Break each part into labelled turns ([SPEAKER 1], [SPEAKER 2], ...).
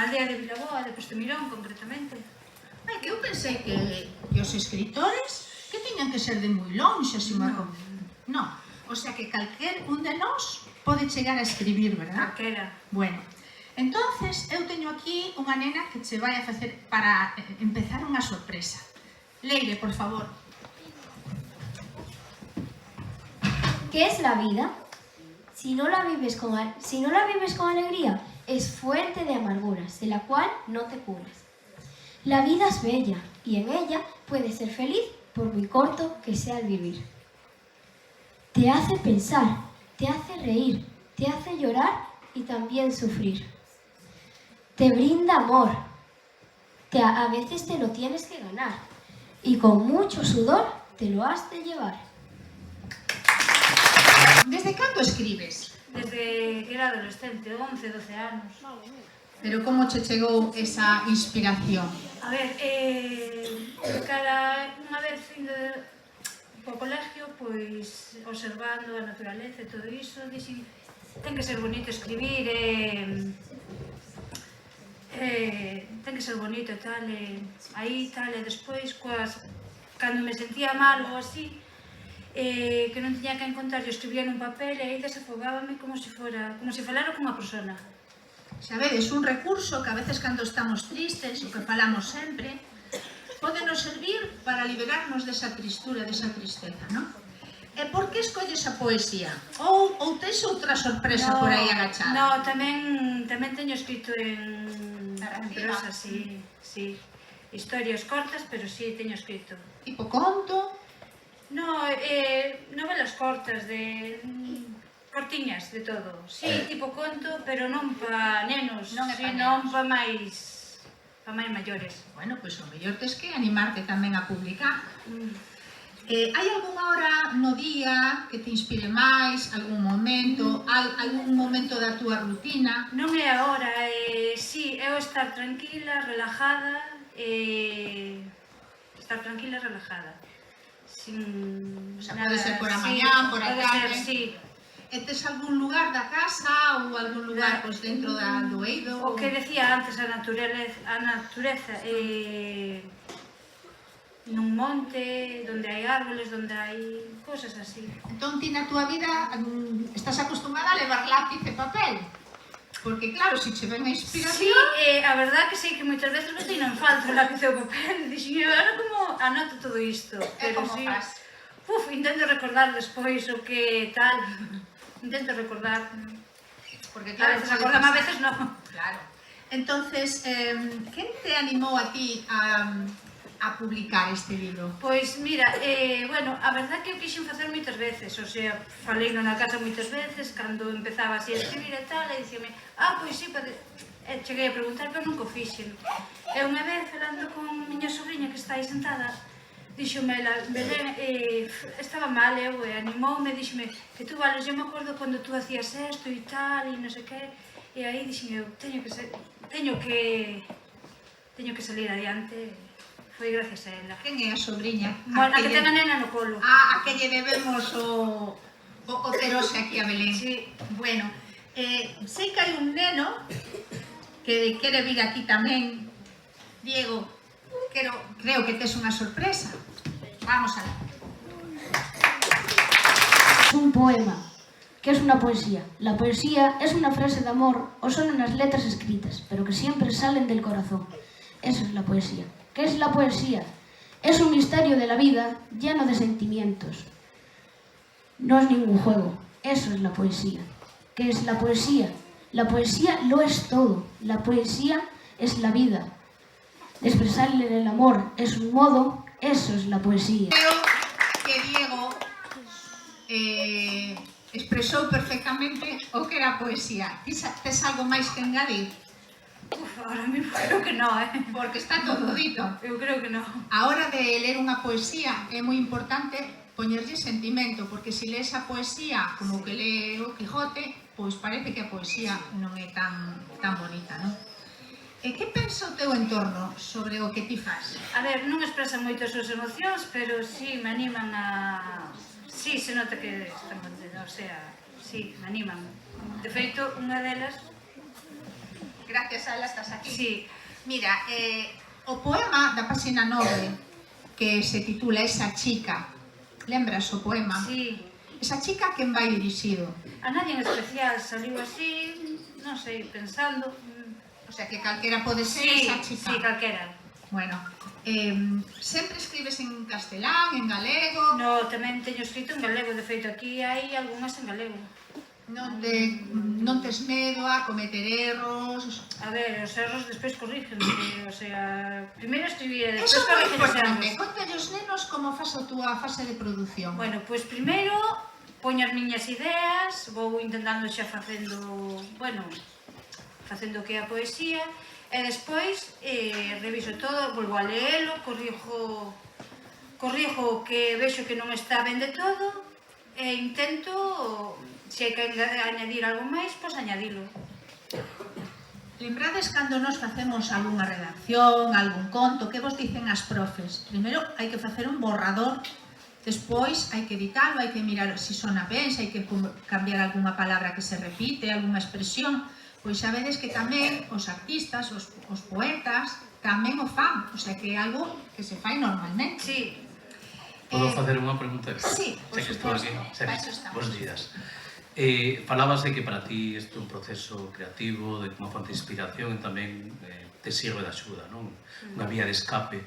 [SPEAKER 1] aldea de Vilaboa, de Postemirón, concretamente.
[SPEAKER 2] Ai, que eu pensei que os escritores que tiñan que ser de moi longe, así unha... Non, o sea que calquer un de nós pode chegar a escribir, verdad?
[SPEAKER 1] Calquera.
[SPEAKER 2] Bueno, entonces eu teño aquí unha nena que che vai a facer para empezar unha sorpresa. Leire, por favor.
[SPEAKER 3] ¿Qué es la vida? Si no la vives con alegría, es fuente de amarguras, de la cual no te curas. La vida es bella y en ella puedes ser feliz por muy corto que sea el vivir. Te hace pensar, te hace reír, te hace llorar y también sufrir. Te brinda amor, a veces te lo tienes que ganar y con mucho sudor te lo has de llevar.
[SPEAKER 2] Desde cando escribes?
[SPEAKER 1] Desde que era adolescente, 11, 12 anos.
[SPEAKER 2] Pero como che chegou esa inspiración?
[SPEAKER 1] A ver, cada unha vez indo po colegio, pois, observando a naturaleza e todo iso, dixen, ten que ser bonito escribir, ten que ser bonito e tal, aí tal, e despois, cando me sentía mal ou así, que non tiña que encontrar, eu escribía nun papel e aí desafogábame como se falara cunha persona.
[SPEAKER 2] Xa vedes, un recurso que a veces cando estamos tristes, o que falamos sempre, pode nos servir para liberarnos desa tristura, desa tristeza, non? E por que escolles a poesía? Ou tes outra sorpresa por aí agachada?
[SPEAKER 1] No, tamén teño escrito en prosa, sí. Historias cortas, pero sí teño escrito.
[SPEAKER 2] Tipo conto?
[SPEAKER 1] No, novelas cortas, cortiñas de todo. Sí, tipo conto, pero non pa nenos, senón pa máis maiores.
[SPEAKER 2] Bueno, pois o mellor tes que animarte tamén a publicar. Hai algunha hora no día que te inspire máis, algún momento da túa rutina?
[SPEAKER 1] Non é a hora, sí, é o estar tranquila, relajada, sin
[SPEAKER 2] O sea,
[SPEAKER 1] nada,
[SPEAKER 2] pode ser por a mañá, por a tarde.
[SPEAKER 1] Sí.
[SPEAKER 2] E tes algún lugar da casa ou algún lugar pois, dentro do eido?
[SPEAKER 1] O que decía antes, a natureza, nun monte, onde hai árboles, onde hai cosas así.
[SPEAKER 2] Entón, ti na túa vida estás acostumada a levar lápiz e papel? Porque claro, se che ven a inspiración...
[SPEAKER 1] Sí, a verdad que sei que moitas veces me teño en falta o lápiz e o papel. Dixen, agora como anoto todo isto?
[SPEAKER 2] E como faz?
[SPEAKER 1] Intento recordar despois o que tal... Intento recordar,
[SPEAKER 2] porque
[SPEAKER 1] claro, a veces acordame, a veces non.
[SPEAKER 2] Claro. Entonces, quen te animou a ti a publicar este libro?
[SPEAKER 1] Pois mira, bueno, a verdad que o quixen facer moitas veces, o sea, faleino na casa moitas veces, cando empezaba así a escribir e tal, e dicíame, pois sí, cheguei a preguntar, pero nunca o fixen. E unha vez, falando con miña sobrinha que está aí sentada, díxome ela, Belén, estaba mal eu, e animoume, díxome que tú vales, eu me acordo cando tú hacías esto e tal, e non sei que, e aí díxeme eu, teño que salir adiante, foi gracias a ela.
[SPEAKER 2] Quen é a sobrinha?
[SPEAKER 1] Bueno, a que ten a nena no colo.
[SPEAKER 2] A que lle debemos o terose aquí a Belén.
[SPEAKER 1] Sí.
[SPEAKER 2] Bueno, sei que hai un neno que quere vir aquí tamén. Diego, creo que tes unha sorpresa. Vamos a ver.
[SPEAKER 3] Es un poema. ¿Qué es una poesía? La poesía es una frase de amor o son unas letras escritas, pero que siempre salen del corazón. Eso es la poesía. ¿Qué es la poesía? Es un misterio de la vida lleno de sentimientos. No es ningún juego. Eso es la poesía. ¿Qué es la poesía? La poesía lo es todo. La poesía es la vida. Expresarle el amor es un modo, eso es la poesía.
[SPEAKER 2] Creo que Diego expresou perfectamente o que era a poesía. Tes algo máis que engadir?
[SPEAKER 1] Ahora mismo creo que no,
[SPEAKER 2] Porque está todo dito.
[SPEAKER 1] Eu creo que no.
[SPEAKER 2] A hora de ler unha poesía é moi importante poñerlle sentimento, porque se lees a poesía como que lee o Quijote, pois parece que a poesía non é tan bonita, non? E que pensa o teu entorno sobre o que ti faz?
[SPEAKER 1] A ver, non expresan moito as súas emocións, pero sí me animan a... Sí, se nota que están contentos, o sea, sí, me animan. De feito, unha delas
[SPEAKER 2] Gracias a ela estás aquí.
[SPEAKER 1] Sí.
[SPEAKER 2] Mira, o poema da páxina 9, que se titula Esa chica, lembras o poema?
[SPEAKER 1] Sí.
[SPEAKER 2] Esa chica a quen vai dirixido?
[SPEAKER 1] A nadie en especial, saliu así, non sei, pensando.
[SPEAKER 2] O sea, que calquera pode ser
[SPEAKER 1] Sí,
[SPEAKER 2] esa chica.
[SPEAKER 1] sí, calquera.
[SPEAKER 2] Bueno, sempre escribes en castelán, en galego?
[SPEAKER 1] No, tamén teño escrito en galego, de feito aquí hai algunhas en galego.
[SPEAKER 2] Non tes medo a cometer erros?
[SPEAKER 1] A ver, os erros despois corrígense, o sea, primeiro escribir e
[SPEAKER 2] Eso
[SPEAKER 1] despois
[SPEAKER 2] é moi
[SPEAKER 1] corrigen os
[SPEAKER 2] importante.
[SPEAKER 1] erros.
[SPEAKER 2] Contalle aos nenos como faz a túa fase de produción.
[SPEAKER 1] Bueno, pois primeiro poño as miñas ideas, vou intentando xa facendo, bueno, facendo o que é a poesía, e despois reviso todo, volvo a leelo, corrijo o que vexo que non está ben de todo, e intento, se hai que añadir algo máis, pois añadilo.
[SPEAKER 2] Lembrades cando nos facemos algunha redacción, algún conto, que vos dicen as profes? Primeiro hai que facer un borrador, despois hai que editalo, hai que mirar se sona ben, se hai que cambiar algunha palabra que se repite, algunha expresión. Pois sabedes que tamén os artistas, os poetas, tamén o fan, o sea que é algo que se fai normalmente.
[SPEAKER 1] Sí.
[SPEAKER 4] Podo facer unha pregunta?
[SPEAKER 2] Sí, por
[SPEAKER 4] Xa que estou aquí.
[SPEAKER 2] suposto.
[SPEAKER 4] Xa
[SPEAKER 2] Para
[SPEAKER 4] que-
[SPEAKER 2] eso estamos.
[SPEAKER 4] Bos días. Falabas de que para ti isto é un proceso creativo, de unha fonte de inspiración e tamén te sirve de axuda, non? Unha vía de escape.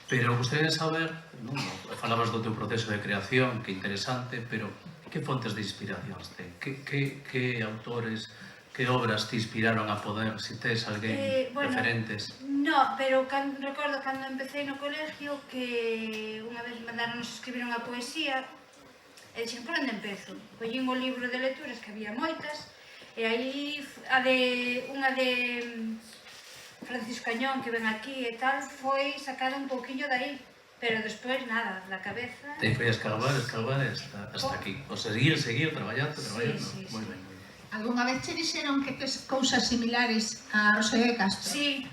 [SPEAKER 4] Pero gostaria de saber, non? Falabas do teu proceso de creación, que interesante, pero que fontes de inspiracións ten? Que autores, que obras te inspiraron a poder, se tes alguén
[SPEAKER 1] Bueno,
[SPEAKER 4] referentes?
[SPEAKER 1] No, pero recordo cando empecé no colegio que unha vez mandaron escribir unha poesía e dixen, por onde empezo? Collín o libro de lecturas, que había moitas, e aí unha de Francisco Añón, que ven aquí e tal, foi sacada un pouquiño de aí, pero despois nada, da cabeza...
[SPEAKER 4] Te foi a escarbar hasta aquí. O seguir, traballando.
[SPEAKER 1] Sí.
[SPEAKER 4] Moi ben, moi ben.
[SPEAKER 2] Algúnha vez che dixeron que tes cousas similares a Rosalía de Castro?
[SPEAKER 1] Sí,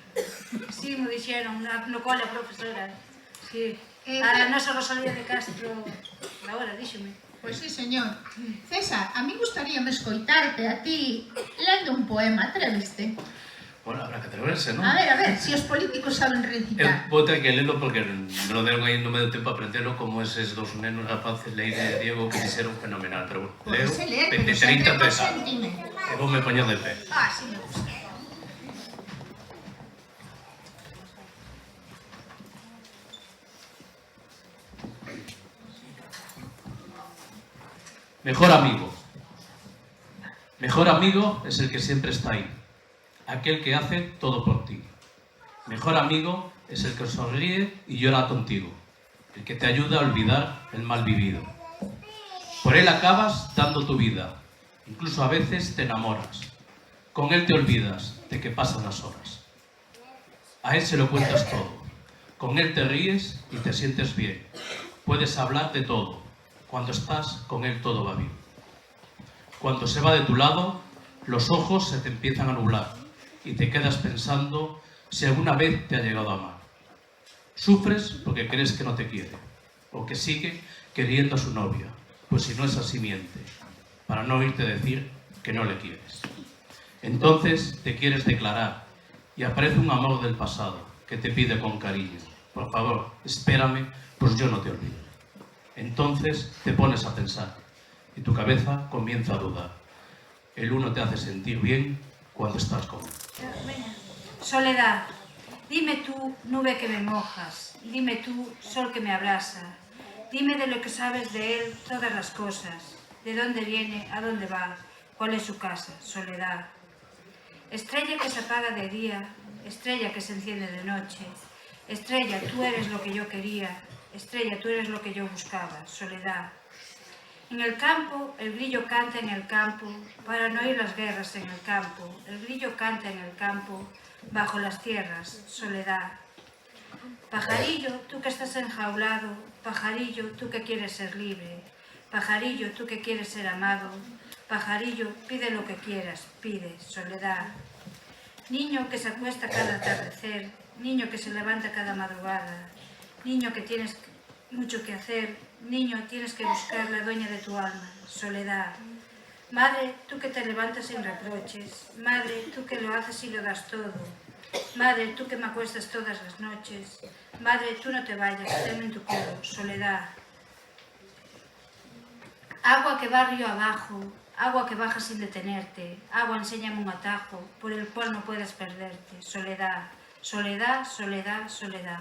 [SPEAKER 1] me dixeron, no cole a profesora. Sí.
[SPEAKER 2] Eh,
[SPEAKER 1] A nosa Rosalía de Castro, agora, díxome.
[SPEAKER 2] Pois sí, señor. César, a mí gustaríame escoitarte a ti lendo un poema, atreviste?
[SPEAKER 4] Bueno, habrá que atreverse, non?
[SPEAKER 2] A ver, si os políticos saben recitar.
[SPEAKER 4] Vou ter que lelo porque me lo deron aí, non me deu tempo a aprenderlo, como eses dos nenos rapaces Leire e Diego que dixeron fenomenal, pero leo
[SPEAKER 2] Podese ler, pero
[SPEAKER 4] 20,
[SPEAKER 2] sempre
[SPEAKER 4] 30
[SPEAKER 2] con
[SPEAKER 4] pesado.
[SPEAKER 2] sentimento.
[SPEAKER 4] E vou me poñer de pé.
[SPEAKER 2] Ah, sí me gusta.
[SPEAKER 4] Mejor amigo. Mejor amigo es el que siempre está ahí, aquel que hace todo por ti. Mejor amigo es el que sonríe y llora contigo, el que te ayuda a olvidar el mal vivido. Por él acabas dando tu vida, incluso a veces te enamoras. Con él te olvidas de que pasan las horas. A él se lo cuentas todo. Con él te ríes y te sientes bien. Puedes hablar de todo. Cuando estás con él todo va bien. Cuando se va de tu lado, los ojos se te empiezan a nublar y te quedas pensando si alguna vez te ha llegado a amar. Sufres porque crees que no te quiere o que sigue queriendo a su novia, pues si no es así miente, para no oírte decir que no le quieres. Entonces te quieres declarar y aparece un amor del pasado que te pide con cariño: por favor, espérame, pues yo no te olvido. Entonces te pones a pensar y tu cabeza comienza a dudar. El uno te hace sentir bien cuando estás con él.
[SPEAKER 1] Soledad, dime tú, nube que me mojas, dime tú, sol que me abrasa, dime de lo que sabes de él todas las cosas, de dónde viene, a dónde va, cuál es su casa, soledad. Estrella que se apaga de día, estrella que se enciende de noche, estrella, tú eres lo que yo quería, estrella, tú eres lo que yo buscaba, soledad. En el campo, el grillo canta en el campo, para no oír las guerras en el campo. El grillo canta en el campo, bajo las tierras, soledad. Pajarillo, tú que estás enjaulado, pajarillo, tú que quieres ser libre, pajarillo, tú que quieres ser amado, pajarillo, pide lo que quieras, pide, soledad. Niño que se acuesta cada atardecer, niño que se levanta cada madrugada, niño que tienes mucho que hacer, niño, tienes que buscar la dueña de tu alma, soledad. Madre, tú que te levantas sin reproches. Madre, tú que lo haces y lo das todo. Madre, tú que me acuestas todas las noches. Madre, tú no te vayas, tenme en tu coro, soledad. Agua que va río abajo, agua que baja sin detenerte. Agua, enséñame un atajo, por el cual no puedas perderte. Soledad, soledad, soledad, soledad.